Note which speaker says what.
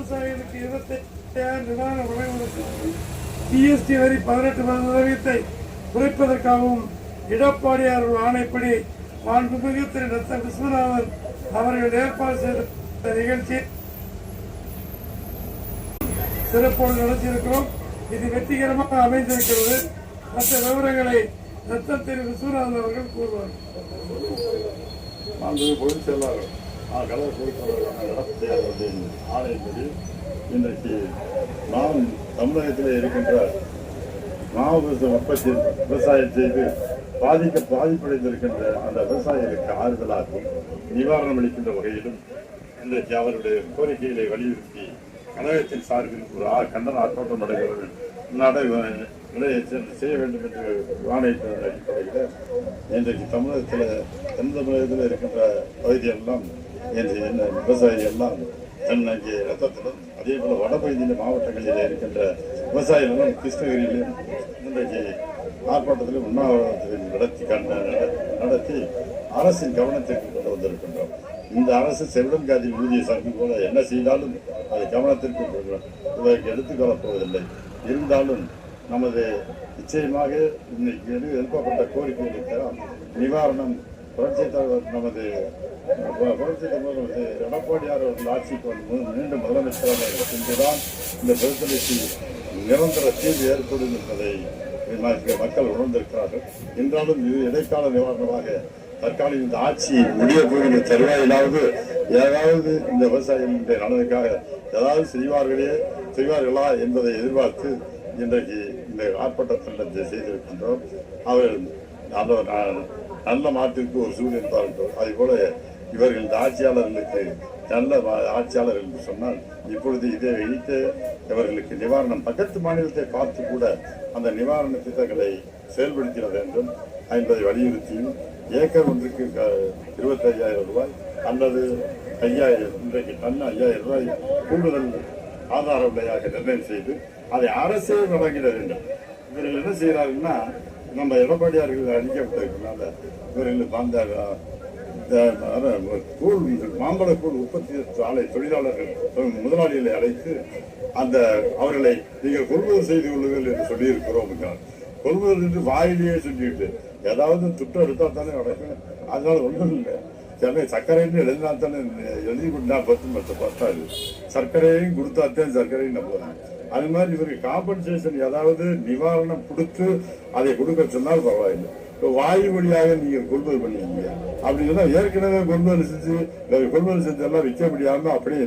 Speaker 1: விவசாயிகளுக்கு 25,000 நிவாரண வழங்குவதற்காகவும் ஜிஎஸ்டி வரி 18% குறைப்பதற்காகவும் எடப்பாடியார் ஆணைப்படி மாண்புமிகு திரு டாக்டர் விஸ்வநாதன் அவர்கள் ஏற்பாடு செய்த நிகழ்ச்சி சிறப்போடு நடத்தியிருக்கிறோம். இது வெற்றிகரமாக அமைந்திருக்கிறது. மற்ற விவரங்களை ரத்தம் திரு விஸ்வநாதன் அவர்கள் கூறுவார்.
Speaker 2: பொதுச் செயலாளர் ஆணையப்படி இன்றைக்கு நாம் தமிழகத்தில் இருக்கின்ற மாவு உற்பத்தி விவசாயம் செய்து பாதிப்படைந்திருக்கின்ற அந்த விவசாயிகளுக்கு ஆறுதலாகவும் நிவாரணம் அளிக்கின்ற வகையிலும் இன்றைக்கு அவருடைய கோரிக்கைகளை வலியுறுத்தி கழகத்தின் சார்பில் ஒரு கண்டன ஆர்ப்பாட்டம் செய்ய வேண்டும் என்று ஆணையத்தின் அடிப்படையில் இன்றைக்கு தமிழகத்தில் தமிழகத்தில் இருக்கின்ற பகுதியெல்லாம் விவசாயிகள் எல்லாம் தன்னைக்கு ரத்தத்திலும் அதே போல வடபகுதியில் மாவட்டங்களில் இருக்கின்ற விவசாயிகளும் கிருஷ்ணகிரியிலும் இன்றைக்கு ஆர்ப்பாட்டத்திலும் உண்ணாவிரதத்தில் நடத்தி அரசின் கவனத்திற்கு கொண்டு வந்திருக்கின்றோம். இந்த அரசு செவிடன் காதி ஊதிய சங்கு போல என்ன செய்தாலும் அதை கவனத்திற்கு இவருக்கு எடுத்துக்கொள்ளப் போவதில்லை. இருந்தாலும் நமது நிச்சயமாக இன்னைக்கு எழுப்பப்பட்ட கோரிக்கைகளுக்கு நிவாரணம் புரட்சித் தலைவர் நமது எடப்பாடியார் அவர்கள் ஆட்சிக்கு மீண்டும் முதலமைச்சராக சென்றுதான் இந்த பிரச்சனைக்கு நிரந்தர தீர்வு ஏற்படும் என்பதை மக்கள் உணர்ந்திருக்கிறார்கள். என்றாலும் இது இடைக்கால நிவாரணமாக தற்காலிக இந்த ஆட்சி முடிய போகிற தருவாயிலாவது ஏதாவது இந்த விவசாயிகளுடைய நலனுக்காக ஏதாவது செய்வார்களா என்பதை எதிர்பார்த்து இன்றைக்கு இந்த ஆர்ப்பாட்டத்தில் செய்திருக்கின்றோம். அவர்கள் நல்ல மாற்றிற்கு ஒரு சூழல் பார்க்கிறோம். அதே போல இவர்கள் இந்த ஆட்சியாளர்களுக்கு நல்ல ஆட்சியாளர் என்று சொன்னால் இப்பொழுது இதை வைத்து இவர்களுக்கு நிவாரணம் பக்கத்து மாநிலத்தை பார்த்து கூட அந்த நிவாரண திட்டங்களை செயல்படுத்திட வேண்டும் என்பதை வலியுறுத்தியும் ஏக்கர் ஒன்றுக்கு 25,000 ரூபாய் அல்லது 5,000 இன்றைக்கு டன் 5,000 ரூபாய் கூடுதல் ஆதார விலையாக நிர்ணயம் செய்து அதை அரசே வழங்கிட வேண்டும். இவர்கள் என்ன செய்கிறார்கள்னா நம்ம எடப்பாடியார்கள் அளிக்கப்பட்டிருக்கிறதுனால இவர்களுக்கு அந்த மாம்பழக்கூழ் உற்பத்தி ஆலை தொழிலாளர்கள் முதலாளிகளை அழைத்து அவர்களை நீங்கள் கொள்முதல் செய்து கொள்ளுங்கள் என்று சொல்லியிருக்கிறோம். கொள்முதல் என்று வாயிலேயே சொல்லிட்டு ஏதாவது துட்டம் எடுத்தா தானே நடக்கும். அதனால ஒன்றும் இல்லை. சர்க்கரைன்னு எழுதினா தானே எழுதி கொடுத்தா பத்தாது, சர்க்கரையும் கொடுத்தாத்தான் சர்க்கரையும் நம்புறாங்க. அது மாதிரி இவருக்கு காம்பன்சேஷன் ஏதாவது நிவாரணம் கொடுத்து அதை கொடுக்க சொன்னால் பரவாயில்லை. இப்போ வாயு வழியாக நீங்கள் கொள்முதல் பண்ணிக்கீங்க அப்படின்னு சொன்னா ஏற்கனவே கொள்முதல் செஞ்செல்லாம் விற்க முடியாம அப்படியே